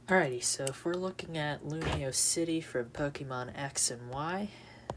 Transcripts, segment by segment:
Alrighty, so if we're looking at Lumiose City from Pokemon X and Y,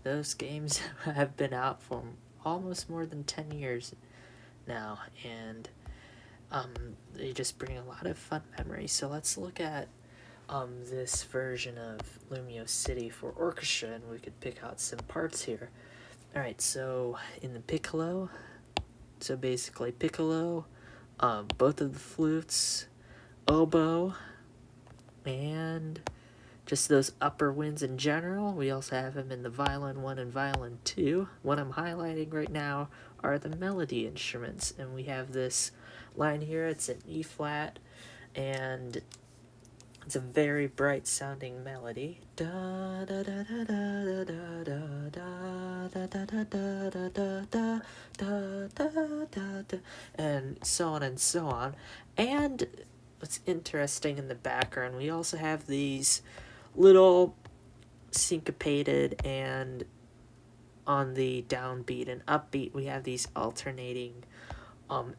those games have been out for almost more than 10 years now, and they just bring a lot of fun memories. So let's look at this version of Lumiose City for Orchestra, and we could pick out some parts here. Alright, so in the Piccolo, so basically Piccolo, both of the flutes, oboe, and just those upper winds in general. We also have him in the violin 1 and violin 2. What I'm highlighting right now are the melody instruments, and we have this line here. It's an E flat, and it's a very bright sounding melody. Da da da da da da da da da da da da da da da da da, and so on and so on. And what's interesting in the background, we also have these little syncopated, and on the downbeat and upbeat we have these alternating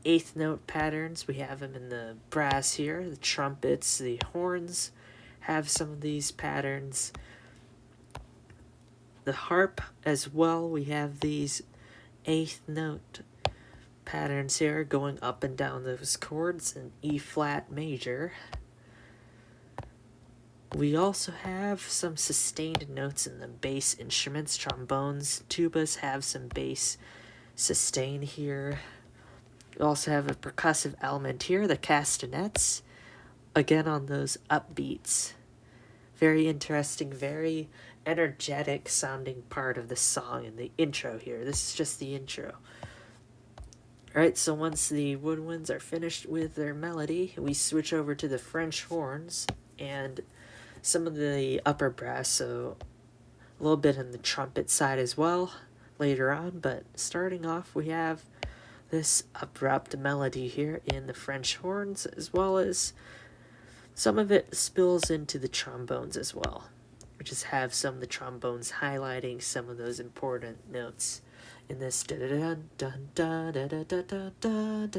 eighth note patterns. We have them in the brass here, the trumpets, the horns have some of these patterns. The harp as well, we have these eighth note patterns here going up and down those chords in E flat major. We also have some sustained notes in the bass instruments. Trombones, tubas have some bass sustain here. We also have a percussive element here, the castanets, again on those upbeats. Very interesting, very energetic sounding part of the song in the intro here. This is just the intro. Alright, so once the woodwinds are finished with their melody, we switch over to the French horns and some of the upper brass, so a little bit on the trumpet side as well later on. But starting off, we have this abrupt melody here in the French horns, as well as some of it spills into the trombones as well. We just have some of the trombones highlighting some of those important notes in this dun dun dun dun dun dun dun dun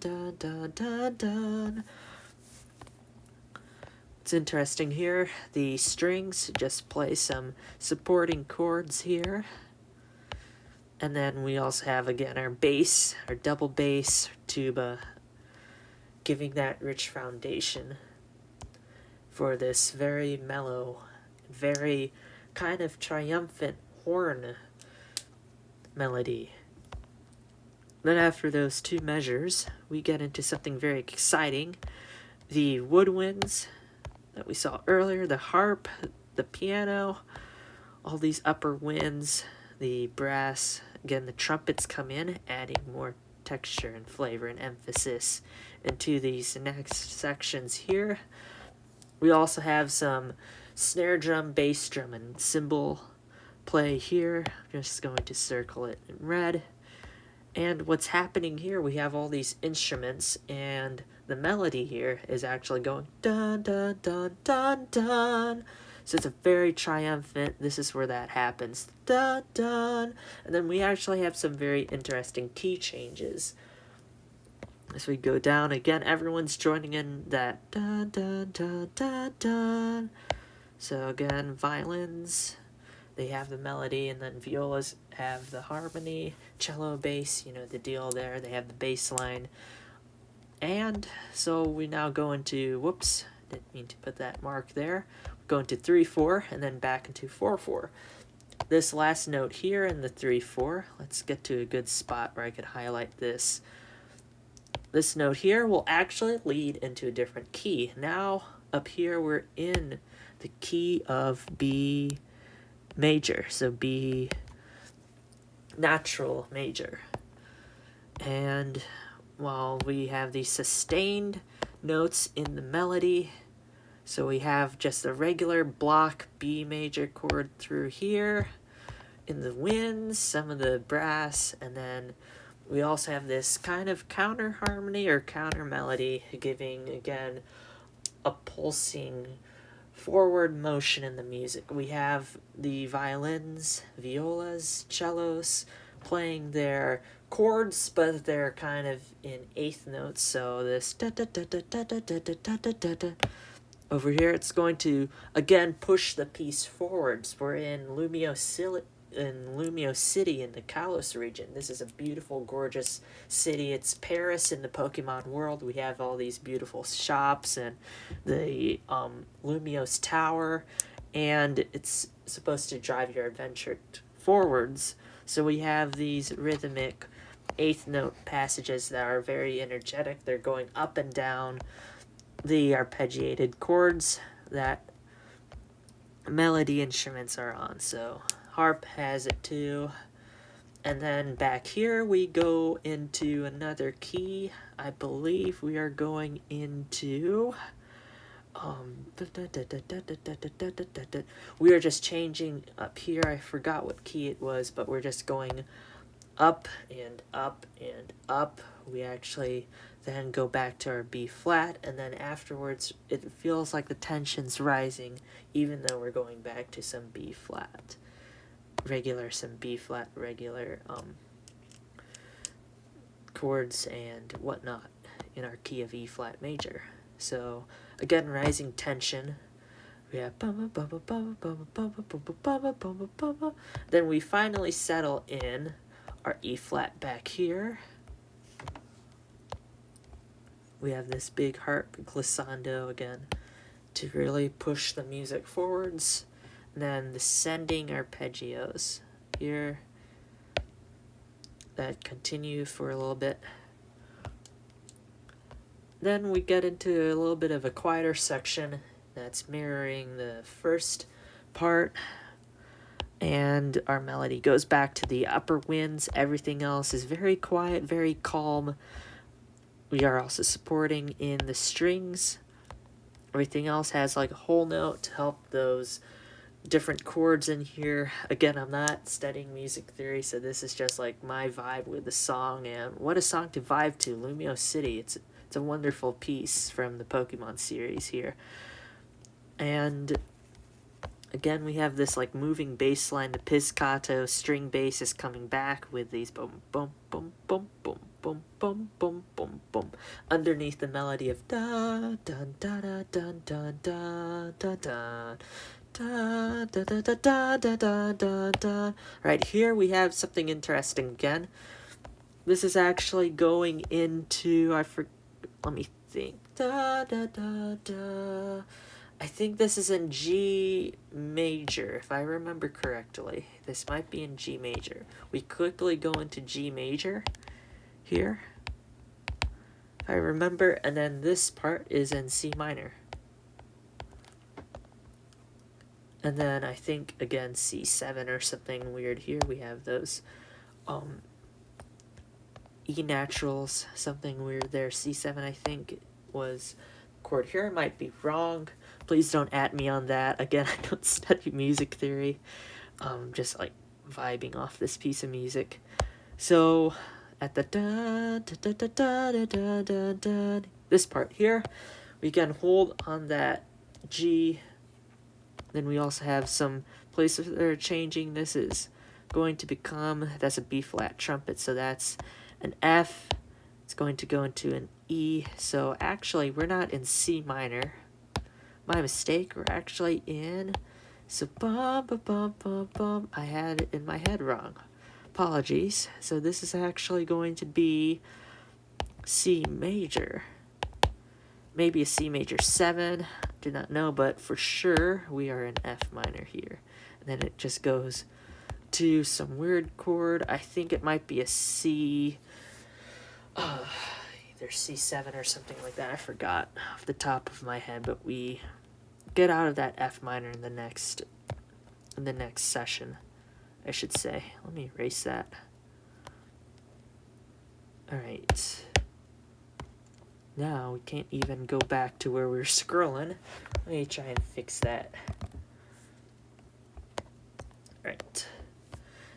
dun dun dun dun. It's interesting here, the strings just play some supporting chords here. And then we also have, again, our bass, our double bass, tuba, giving that rich foundation for this very mellow, very kind of triumphant horn melody. Then after those two measures, we get into something very exciting. The woodwinds that we saw earlier, the harp, the piano, all these upper winds, the brass, again the trumpets come in, adding more texture and flavor and emphasis into these next sections here. We also have some snare drum, bass drum, and cymbal play here. I'm just going to circle it in red. And what's happening here, we have all these instruments, and the melody here is actually going dun dun dun dun dun. So it's a very triumphant, this is where that happens, dun dun. And then we actually have some very interesting key changes. As we go down, again, everyone's joining in that dun dun dun dun dun. So again, violins, they have the melody, and then violas have the harmony, cello, bass, you know the deal there, they have the bass line. And so we now go into, whoops, didn't mean to put that mark there, go into 3-4 and then back into 4-4. This last note here in the 3-4, let's get to a good spot where I could highlight this. This note here will actually lead into a different key. Now up here we're in the key of B major, so B natural major. And while we have these sustained notes in the melody, so we have just a regular block B major chord through here in the winds, some of the brass, and then we also have this kind of counter harmony or counter melody, giving again a pulsing forward motion in the music. We have the violins, violas, cellos playing their chords, but they're kind of in eighth notes, so this da da da da da da da da da da da Over here, it's going to, again, push the piece forwards. We're in Lumiose City in the Kalos region. This is a beautiful, gorgeous city. It's Paris in the Pokemon world. We have all these beautiful shops and the Lumiose Tower, and it's supposed to drive your adventure forwards. So we have these rhythmic eighth note passages that are very energetic. They're going up and down the arpeggiated chords that melody instruments are on. So harp has it too. And then back here we go into another key. I believe we are going into we are just changing up here. I forgot what key it was, but we're just going up and up and up. We actually then go back to our B flat, and then afterwards it feels like the tension's rising, even though we're going back to some B flat regular, some B flat regular chords and whatnot in our key of E flat major. So again, rising tension. We have then we finally settle in our E flat back here. We have this big harp glissando again to really push the music forwards. And then descending arpeggios here that continue for a little bit. Then we get into a little bit of a quieter section that's mirroring the first part. And our melody goes back to the upper winds. Everything else is very quiet, very calm. We are also supporting in the strings. Everything else has like a whole note to help those different chords in here. Again, I'm not studying music theory, so this is just like my vibe with the song. And what a song to vibe to, Lumiose City. It's a wonderful piece from the Pokemon series here. And again, we have this like moving bass line. The pizzicato string bass is coming back with these boom, boom, boom, boom, boom, boom, boom, boom, boom, boom, underneath the melody of da da da da da da da da da da da da da da da da da. Right here we have something interesting again. This is actually going into let me think. Da da da da. I think this is in G major, if I remember correctly. This might be in G major. We quickly go into G major here, if I remember, and then this part is in C minor. And then I think, again, C7 or something weird here. We have those E naturals, something weird there. C7, I think, was chord here. I might be wrong. Please don't at me on that. Again, I don't study music theory. Just like vibing off this piece of music. So at the da da da da da da da da, this part here, we can hold on that G. Then we also have some places that are changing. This is going to become, that's a B flat trumpet, so that's an F. It's going to go into an E. So actually, we're not in C minor. My mistake. We're actually in. So bum bum bum bum bum. I had it in my head wrong. Apologies. So this is actually going to be C major. Maybe a C major 7. Do not know, but for sure we are in F minor here. And then it just goes to some weird chord. I think it might be a C. Either C7 or something like that. I forgot off the top of my head, but we get out of that F minor in the next session, I should say. Let me erase that. All right. Now we can't even go back to where we were scrolling. Let me try and fix that. All right.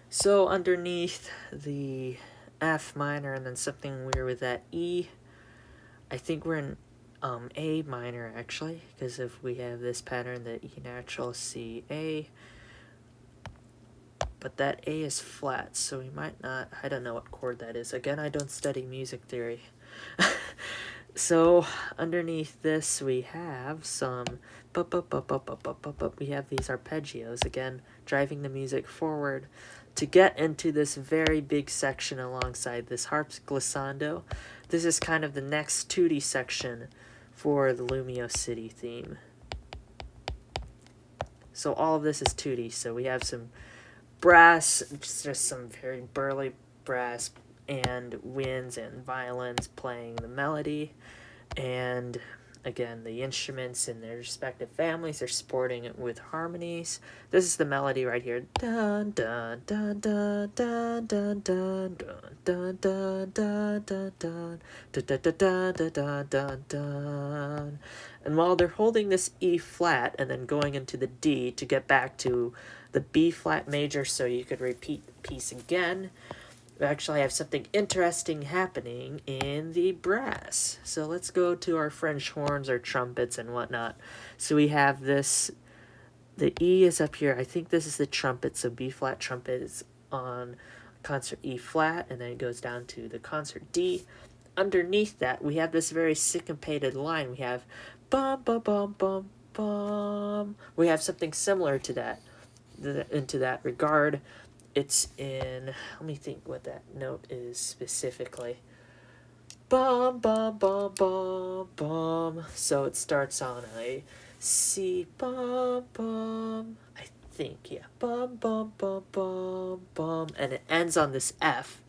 So underneath the F minor and then something weird with that E, I think we're in A minor actually, because if we have this pattern, the E natural, C, A, but that A is flat, so we might not, I don't know what chord that is. Again, I don't study music theory. So underneath this we have some we have these arpeggios again, driving the music forward to get into this very big section alongside this harp's glissando. This is kind of the next tutti section for the Lumiose City theme. So all of this is tutti. So we have some brass, just some very burly brass and winds and violins playing the melody, and again the instruments in their respective families are supporting it with harmonies. This is the melody right here. Dun dun dun dun dun dun dun dun dun dun dun dun dun dun dun dun dun dun. And while they're holding this E flat and then going into the D to get back to the B flat major, so you could repeat the piece again, we actually have something interesting happening in the brass. So let's go to our French horns, our trumpets, and whatnot. So we have this, the E is up here. I think this is the trumpet, so B flat trumpet is on concert E flat, and then it goes down to the concert D. Underneath that, we have this very syncopated line. We have bum, bum, bum, bum, bum. We have something similar to that, into that regard. It's in, let me think what that note is specifically. Bum, bum, bum, bum, bum. So it starts on a C, bum, bum. I think, yeah. Bum, bum, bum, bum, bum. And it ends on this F.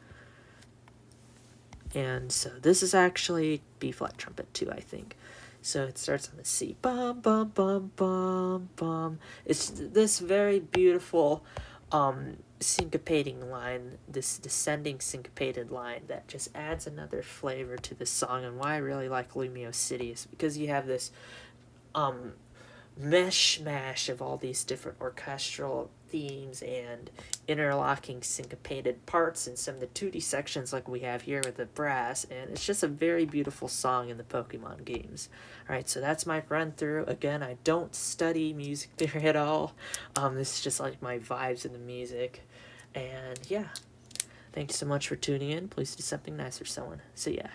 And so this is actually B flat trumpet too, I think. So it starts on the C. Bum, bum, bum, bum, bum. It's this very beautiful syncopating line, this descending syncopated line that just adds another flavor to the song. And why I really like Lumiose City is because you have this mishmash of all these different orchestral themes and interlocking syncopated parts in some of the tutti sections like we have here with the brass, and it's just a very beautiful song in the Pokemon games. Alright, so that's my run through. Again, I don't study music theory at all. This is just like my vibes in the music. And yeah, thanks so much for tuning in. Please do something nice for someone. See ya.